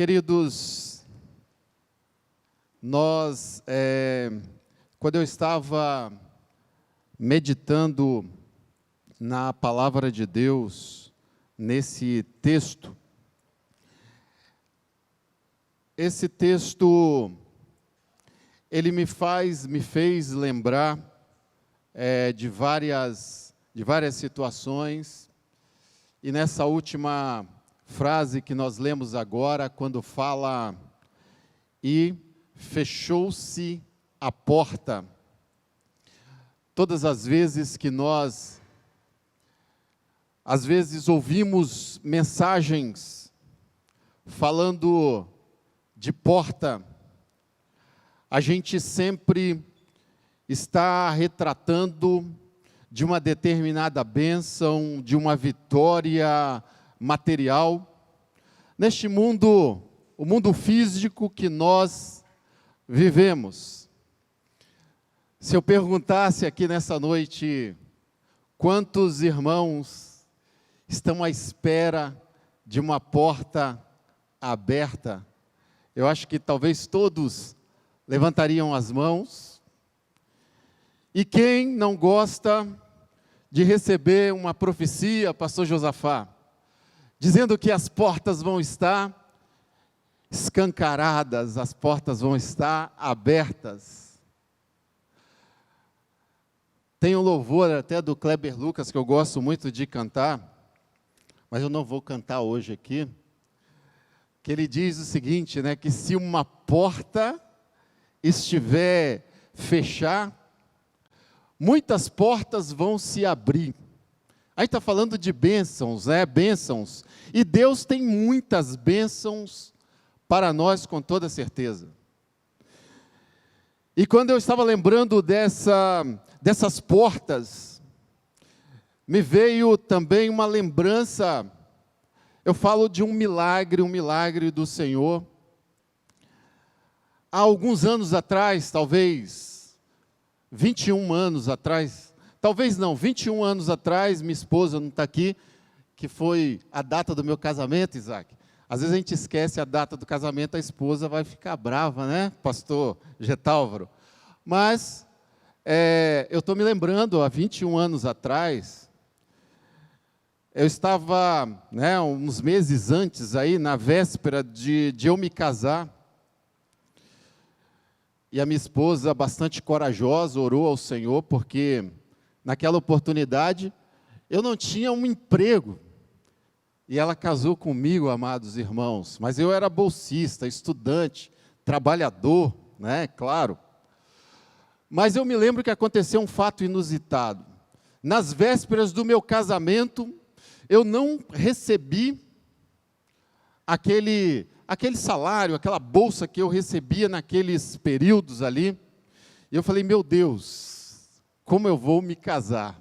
Queridos, quando eu estava meditando na palavra de Deus, nesse texto, esse texto, ele me fez lembrar de várias situações, e nessa última frase que nós lemos agora, quando fala, e fechou-se a porta. Todas as vezes que nós, às vezes, ouvimos mensagens falando de porta, a gente sempre está retratando de uma determinada bênção, de uma vitória material, neste mundo, o mundo físico que nós vivemos. Se eu perguntasse aqui nessa noite, quantos irmãos estão à espera de uma porta aberta, eu acho que talvez todos levantariam as mãos. E quem não gosta de receber uma profecia, pastor Josafá, dizendo que as portas vão estar escancaradas, as portas vão estar abertas. Tem um louvor até do Kleber Lucas, que eu gosto muito de cantar, mas eu não vou cantar hoje aqui, que ele diz o seguinte, né, que se uma porta estiver fechada, muitas portas vão se abrir. Aí está falando de bênçãos, né? Bênçãos. E Deus tem muitas bênçãos para nós, com toda certeza. E quando eu estava lembrando dessas portas, me veio também uma lembrança, eu falo de um milagre do Senhor. Há alguns anos atrás, talvez 21 anos atrás, talvez não, 21 anos atrás, minha esposa não está aqui, que foi a data do meu casamento, Isaac. Às vezes a gente esquece a data do casamento, a esposa vai ficar brava, né, pastor Getálvaro? Mas, eu estou me lembrando, há 21 anos atrás, eu estava, né, uns meses antes, aí, na véspera de eu me casar, e a minha esposa, bastante corajosa, orou ao Senhor, porque naquela oportunidade eu não tinha um emprego. E ela casou comigo, amados irmãos, mas eu era bolsista, estudante, trabalhador, né, claro. Mas eu me lembro que aconteceu um fato inusitado. Nas vésperas do meu casamento, eu não recebi aquele salário, aquela bolsa que eu recebia naqueles períodos ali. E eu falei, meu Deus, como eu vou me casar?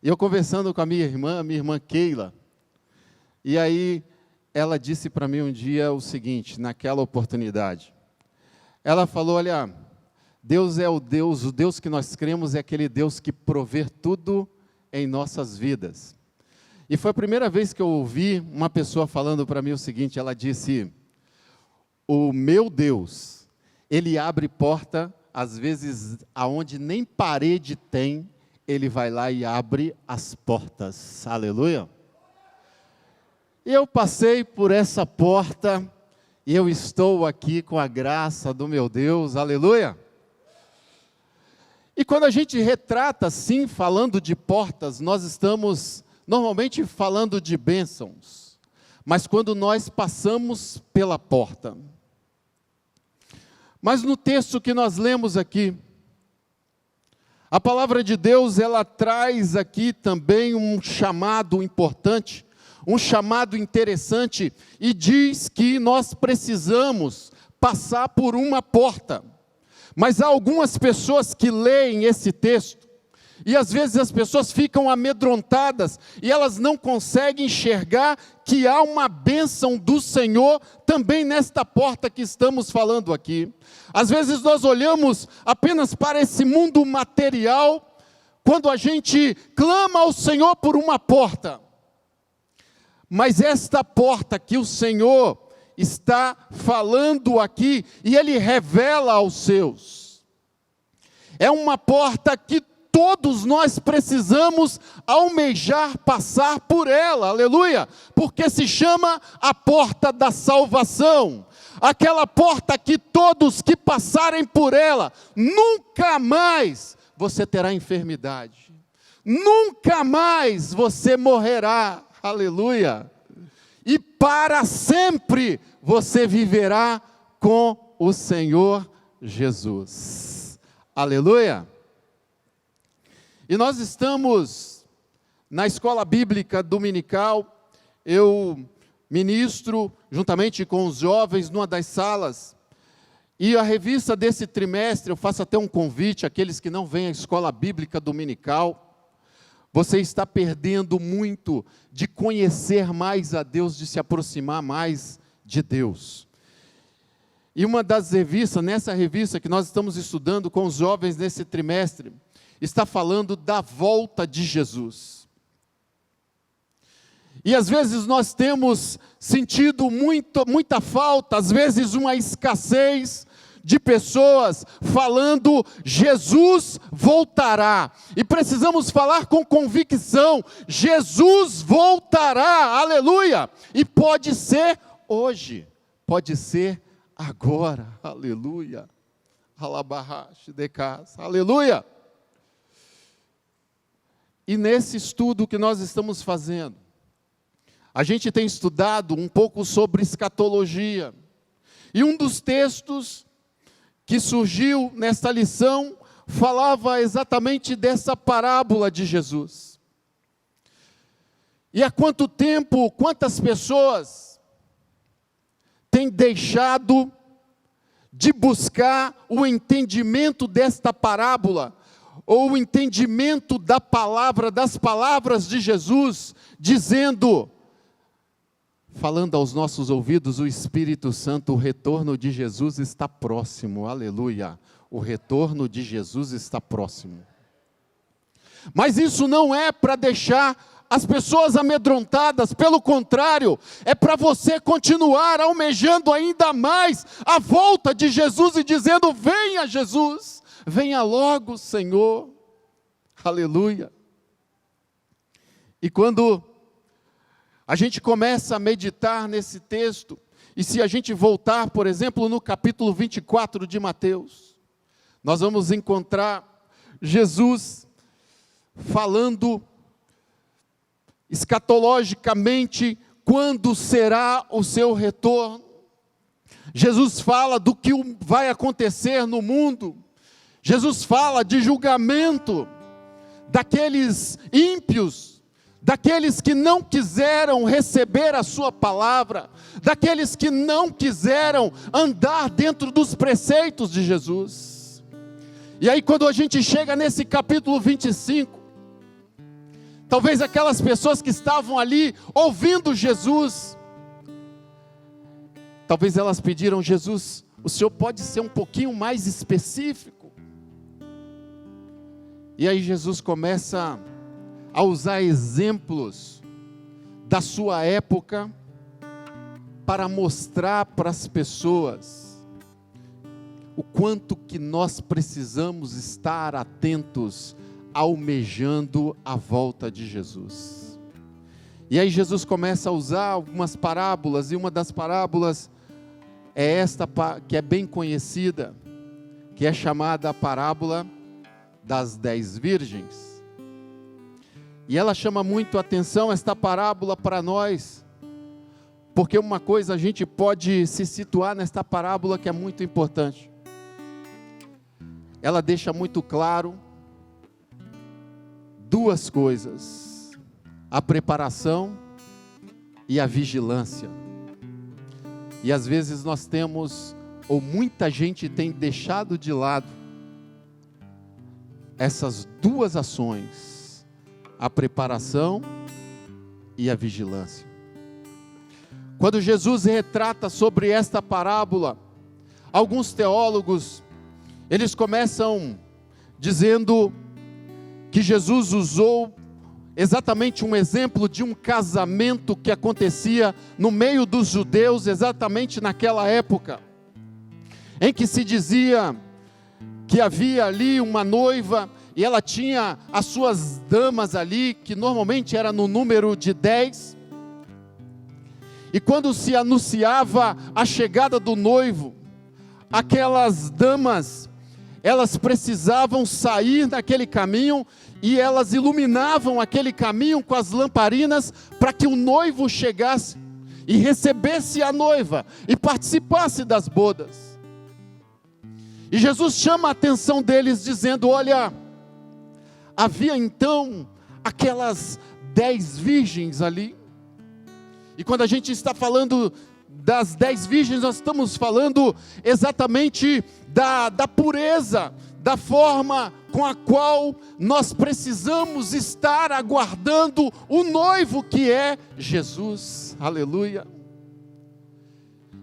E eu conversando com a minha irmã Keila, e aí ela disse para mim um dia o seguinte, naquela oportunidade. Ela falou, olha, Deus é o Deus que nós cremos é aquele Deus que provê tudo em nossas vidas. E foi a primeira vez que eu ouvi uma pessoa falando para mim o seguinte, ela disse, o meu Deus, Ele abre porta, às vezes, aonde nem parede tem, Ele vai lá e abre as portas, aleluia. E eu passei por essa porta, e eu estou aqui com a graça do meu Deus, aleluia. E quando a gente retrata assim, falando de portas, nós estamos normalmente falando de bênçãos, mas quando nós passamos pela porta. Mas no texto que nós lemos aqui, a palavra de Deus, ela traz aqui também um chamado importante, um chamado interessante, e diz que nós precisamos passar por uma porta. Mas há algumas pessoas que leem esse texto, e às vezes as pessoas ficam amedrontadas, e elas não conseguem enxergar que há uma bênção do Senhor também nesta porta que estamos falando aqui. Às vezes nós olhamos apenas para esse mundo material, quando a gente clama ao Senhor por uma porta. Mas esta porta que o Senhor está falando aqui, e Ele revela aos seus. É uma porta que todos nós precisamos almejar passar por ela, aleluia, porque se chama a porta da salvação. Aquela porta que todos que passarem por ela, nunca mais você terá enfermidade, nunca mais você morrerá, aleluia, e para sempre você viverá com o Senhor Jesus, aleluia. E nós estamos na escola bíblica dominical, eu ministro juntamente com os jovens numa das salas, e a revista desse trimestre, eu faço até um convite àqueles que não vêm à escola bíblica dominical, você está perdendo muito de conhecer mais a Deus, de se aproximar mais de Deus. E uma das revistas, nessa revista que nós estamos estudando com os jovens nesse trimestre, está falando da volta de Jesus. E às vezes nós temos sentido muita falta, às vezes uma escassez de pessoas falando, Jesus voltará. E precisamos falar com convicção, Jesus voltará, aleluia. E pode ser hoje, pode ser agora, aleluia. Alabarrache de casa, aleluia. E nesse estudo que nós estamos fazendo, a gente tem estudado um pouco sobre escatologia. E um dos textos que surgiu nesta lição falava exatamente dessa parábola de Jesus. E há quanto tempo, quantas pessoas têm deixado de buscar o entendimento desta parábola, ou o entendimento da palavra, das palavras de Jesus, dizendo, falando aos nossos ouvidos, o Espírito Santo, o retorno de Jesus está próximo, aleluia, o retorno de Jesus está próximo. Mas isso não é para deixar as pessoas amedrontadas, pelo contrário, é para você continuar almejando ainda mais a volta de Jesus e dizendo, venha Jesus, venha logo, Senhor, aleluia. E quando a gente começa a meditar nesse texto, e se a gente voltar, por exemplo, no capítulo 24 de Mateus, nós vamos encontrar Jesus falando escatologicamente quando será o seu retorno. Jesus fala do que vai acontecer no mundo. Jesus fala de julgamento daqueles ímpios, daqueles que não quiseram receber a sua palavra, daqueles que não quiseram andar dentro dos preceitos de Jesus. E aí quando a gente chega nesse capítulo 25, talvez aquelas pessoas que estavam ali ouvindo Jesus, talvez elas pediram, Jesus, o Senhor pode ser um pouquinho mais específico? E aí Jesus começa a usar exemplos da sua época para mostrar para as pessoas o quanto que nós precisamos estar atentos, almejando a volta de Jesus. E aí Jesus começa a usar algumas parábolas, e uma das parábolas é esta que é bem conhecida, que é chamada a parábola das 10 virgens. E ela chama muito a atenção, esta parábola, para nós, porque uma coisa a gente pode se situar nesta parábola que é muito importante. Ela deixa muito claro duas coisas: a preparação e a vigilância. E às vezes nós temos, ou muita gente tem deixado de lado essas duas ações, a preparação e a vigilância. Quando Jesus retrata sobre esta parábola, alguns teólogos, eles começam dizendo que Jesus usou exatamente um exemplo de um casamento que acontecia no meio dos judeus, exatamente naquela época, em que se dizia que havia ali uma noiva, e ela tinha as suas damas ali, que normalmente era no número de 10, e quando se anunciava a chegada do noivo, aquelas damas, elas precisavam sair naquele caminho, e elas iluminavam aquele caminho com as lamparinas, para que o noivo chegasse, e recebesse a noiva, e participasse das bodas. E Jesus chama a atenção deles, dizendo: olha, havia então aquelas 10 virgens ali, e quando a gente está falando das 10 virgens, nós estamos falando exatamente da pureza, da forma com a qual nós precisamos estar aguardando o noivo que é Jesus, aleluia.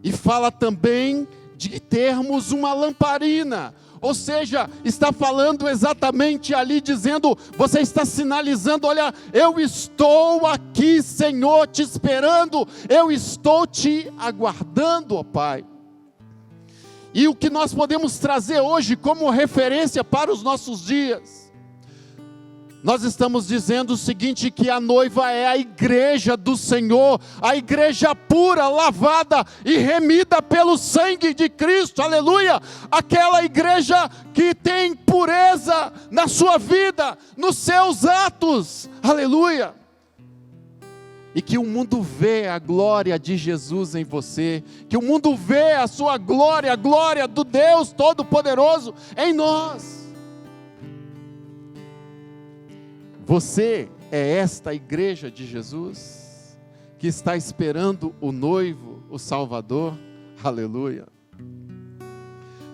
E fala também de termos uma lamparina, ou seja, está falando exatamente ali, dizendo, você está sinalizando: olha, eu estou aqui, Senhor, te esperando, eu estou te aguardando, ó Pai. E o que nós podemos trazer hoje como referência para os nossos dias? Nós estamos dizendo o seguinte, que a noiva é a igreja do Senhor, a igreja pura, lavada e remida pelo sangue de Cristo, aleluia. Aquela igreja que tem pureza na sua vida, nos seus atos, aleluia. E que o mundo vê a glória de Jesus em você, que o mundo vê a sua glória, a glória do Deus Todo-Poderoso em nós. Você é esta igreja de Jesus, que está esperando o noivo, o Salvador, aleluia.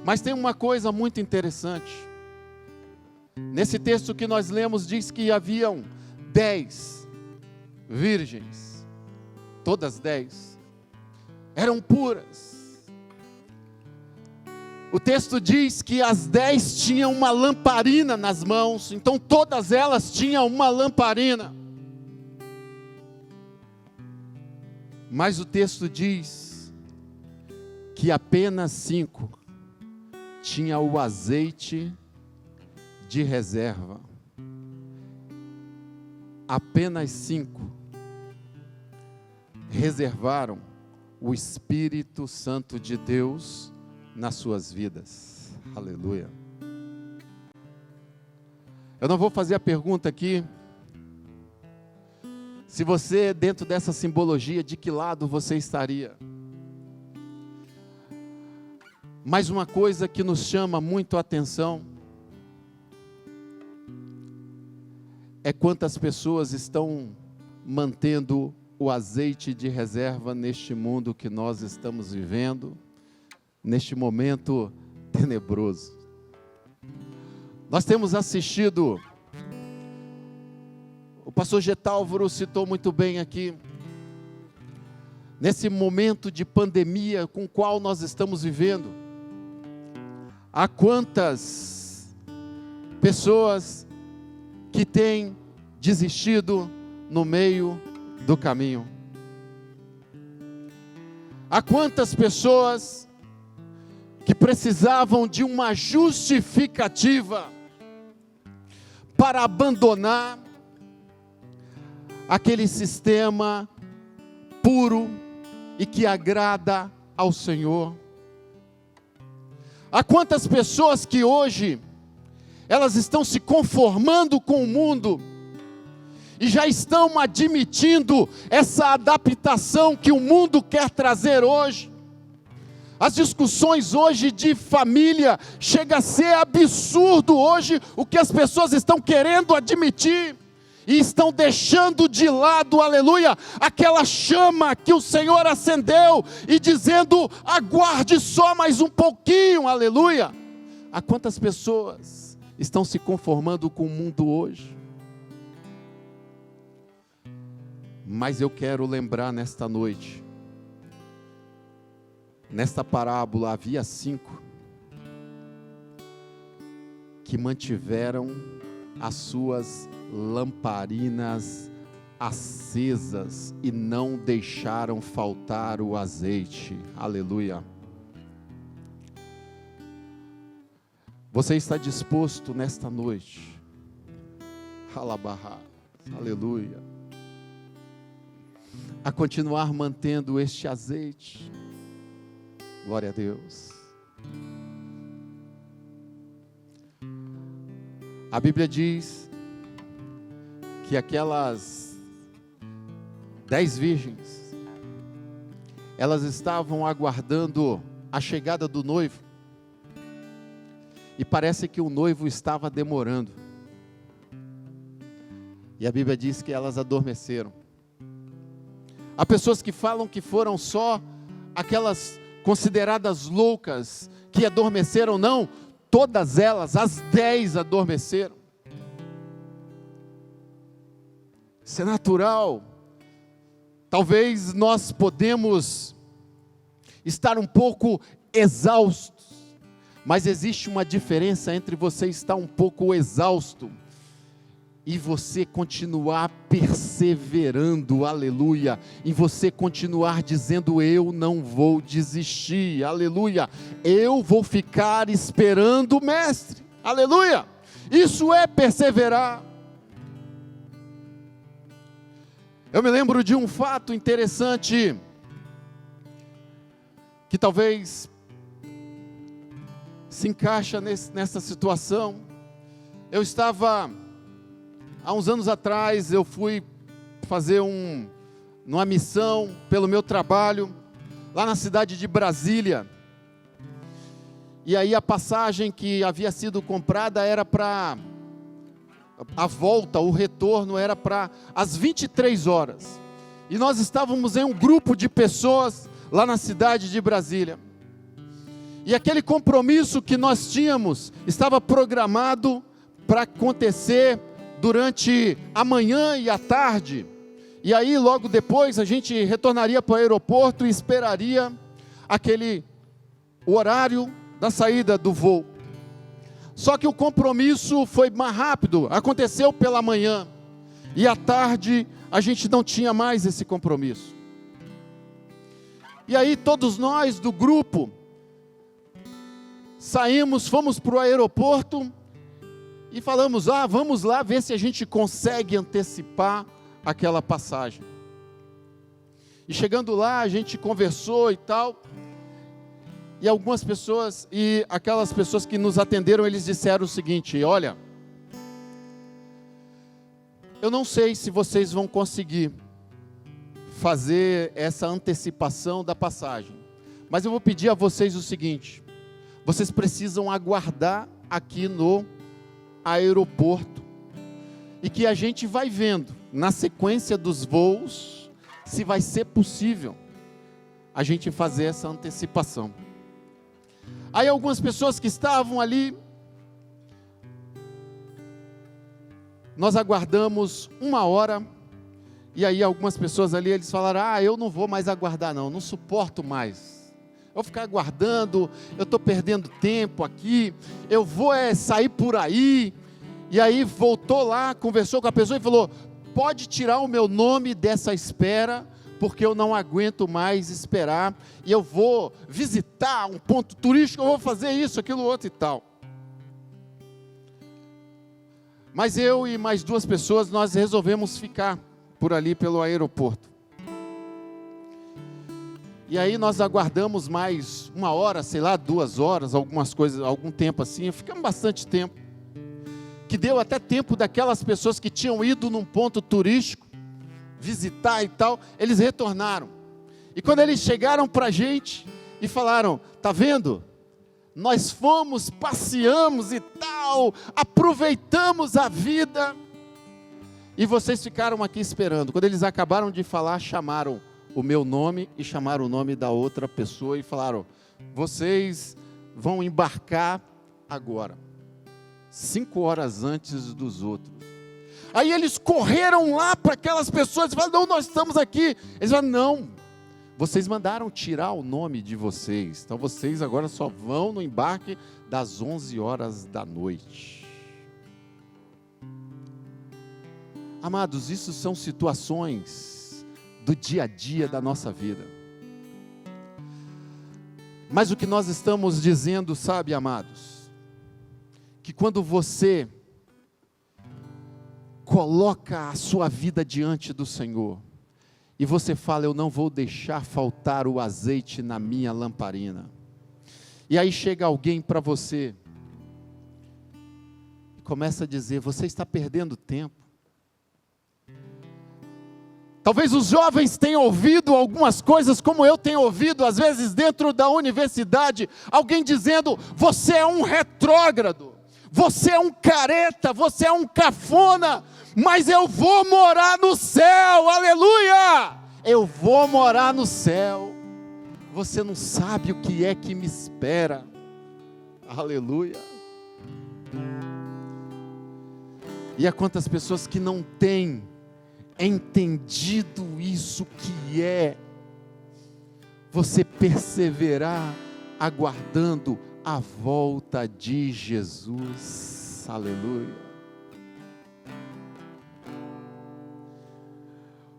Mas tem uma coisa muito interessante, nesse texto que nós lemos, diz que haviam 10 virgens, todas 10, eram puras. O texto diz que as 10 tinham uma lamparina nas mãos, então todas elas tinham uma lamparina. Mas o texto diz que apenas 5 tinha o azeite de reserva. Apenas 5 reservaram o Espírito Santo de Deus nas suas vidas, aleluia. Eu não vou fazer a pergunta aqui, se você, dentro dessa simbologia, de que lado você estaria? Mas uma coisa que nos chama muito a atenção, é quantas pessoas estão mantendo o azeite de reserva neste mundo que nós estamos vivendo, neste momento tenebroso. Nós temos assistido, o pastor Getálvaro citou muito bem aqui, nesse momento de pandemia com o qual nós estamos vivendo, há quantas pessoas que têm desistido no meio do caminho. Há quantas pessoas que precisavam de uma justificativa para abandonar aquele sistema puro e que agrada ao Senhor. Há quantas pessoas que hoje elas estão se conformando com o mundo e já estão admitindo essa adaptação que o mundo quer trazer hoje. As discussões hoje de família, chega a ser absurdo hoje o que as pessoas estão querendo admitir, e estão deixando de lado, aleluia, aquela chama que o Senhor acendeu, e dizendo, aguarde só mais um pouquinho, aleluia. Há quantas pessoas estão se conformando com o mundo hoje? Mas eu quero lembrar nesta noite, nesta parábola havia 5 que mantiveram as suas lamparinas acesas e não deixaram faltar o azeite. Aleluia. Você está disposto nesta noite? Alabarra, aleluia, a continuar mantendo este azeite? Glória a Deus. A Bíblia diz que aquelas 10 virgens, elas estavam aguardando a chegada do noivo, e parece que o noivo estava demorando, e a Bíblia diz que elas adormeceram. Há pessoas que falam que foram só aquelas consideradas loucas que adormeceram. Não, todas elas, as 10 adormeceram. Isso é natural. Talvez nós podemos estar um pouco exaustos, mas existe uma diferença entre você estar um pouco exausto e você continuar perseverando, aleluia, e você continuar dizendo: eu não vou desistir, aleluia, eu vou ficar esperando o mestre, aleluia. Isso é perseverar. Eu me lembro de um fato interessante, que talvez se encaixa nessa situação. Eu estava, há uns anos atrás, eu fui fazer uma missão pelo meu trabalho, lá na cidade de Brasília, e aí a passagem que havia sido comprada era para a volta, o retorno era para às 23 horas, e nós estávamos em um grupo de pessoas lá na cidade de Brasília, e aquele compromisso que nós tínhamos, estava programado para acontecer durante a manhã e a tarde, e aí logo depois a gente retornaria para o aeroporto e esperaria o horário da saída do voo. Só que o compromisso foi mais rápido, aconteceu pela manhã, e à tarde a gente não tinha mais esse compromisso. E aí todos nós do grupo saímos, fomos para o aeroporto e falamos: vamos lá ver se a gente consegue antecipar aquela passagem. E chegando lá, a gente conversou e tal, e algumas pessoas, e aquelas pessoas que nos atenderam, eles disseram o seguinte: olha, eu não sei se vocês vão conseguir fazer essa antecipação da passagem, mas eu vou pedir a vocês o seguinte: vocês precisam aguardar aqui no aeroporto, e que a gente vai vendo, na sequência dos voos, se vai ser possível a gente fazer essa antecipação. Aí algumas pessoas que estavam ali, nós aguardamos 1 hora, e aí algumas pessoas ali, eles falaram: eu não vou mais aguardar não suporto mais, eu vou ficar aguardando, eu estou perdendo tempo aqui, eu vou sair por aí. E aí voltou lá, conversou com a pessoa e falou: pode tirar o meu nome dessa espera, porque eu não aguento mais esperar, e eu vou visitar um ponto turístico, eu vou fazer isso, aquilo, outro e tal. Mas eu e mais 2 pessoas, nós resolvemos ficar por ali pelo aeroporto. E aí nós aguardamos mais 1 hora, sei lá, 2 horas, algumas coisas, algum tempo assim, ficamos bastante tempo, que deu até tempo daquelas pessoas que tinham ido num ponto turístico, visitar e tal, eles retornaram, e quando eles chegaram para a gente, e falaram: tá vendo? Nós fomos, passeamos e tal, aproveitamos a vida, e vocês ficaram aqui esperando. Quando eles acabaram de falar, chamaram o meu nome, e chamaram o nome da outra pessoa, e falaram: vocês vão embarcar agora, 5 horas antes dos outros. Aí eles correram lá para aquelas pessoas e falaram: não, nós estamos aqui. Eles falaram: não, vocês mandaram tirar o nome de vocês, então vocês agora só vão no embarque das 11 horas da noite. Amados, isso são situações do dia a dia da nossa vida. Mas o que nós estamos dizendo, sabe, amados, que quando você coloca a sua vida diante do Senhor, e você fala, eu não vou deixar faltar o azeite na minha lamparina, e aí chega alguém para você, e começa a dizer, você está perdendo tempo. Talvez os jovens tenham ouvido algumas coisas, como eu tenho ouvido, às vezes dentro da universidade, alguém dizendo, você é um retrógrado, você é um careta, você é um cafona, mas eu vou morar no céu, aleluia, eu vou morar no céu, você não sabe o que é que me espera, aleluia. E há quantas pessoas que não têm entendido isso que é você perseverar aguardando a volta de Jesus, aleluia.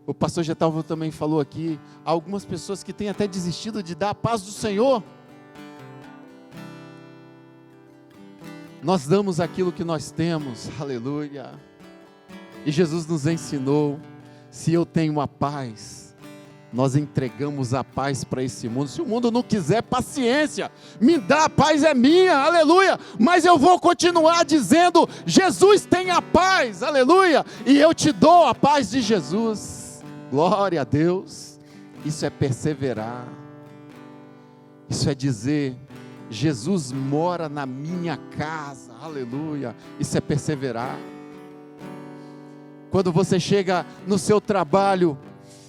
O pastor Getalvo também falou aqui, há algumas pessoas que têm até desistido de dar a paz do Senhor. Nós damos aquilo que nós temos, aleluia. E Jesus nos ensinou, se eu tenho a paz, nós entregamos a paz para esse mundo. Se o mundo não quiser, paciência, me dá, a paz é minha, aleluia. Mas eu vou continuar dizendo, Jesus tem a paz, aleluia. E eu te dou a paz de Jesus, glória a Deus. Isso é perseverar, isso é dizer, Jesus mora na minha casa, aleluia. Isso é perseverar. Quando você chega no seu trabalho,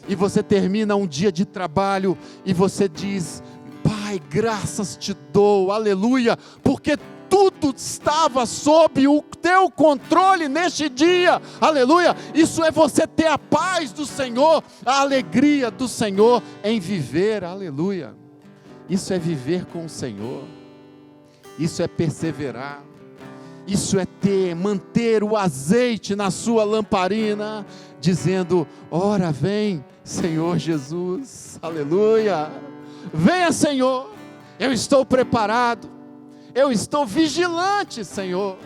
e você termina um dia de trabalho, e você diz, Pai, graças te dou, aleluia, porque tudo estava sob o teu controle neste dia, aleluia. Isso é você ter a paz do Senhor, a alegria do Senhor em viver, aleluia. Isso é viver com o Senhor, isso é perseverar. Isso é manter o azeite na sua lamparina, dizendo, ora vem Senhor Jesus, aleluia, venha Senhor, eu estou preparado, eu estou vigilante Senhor,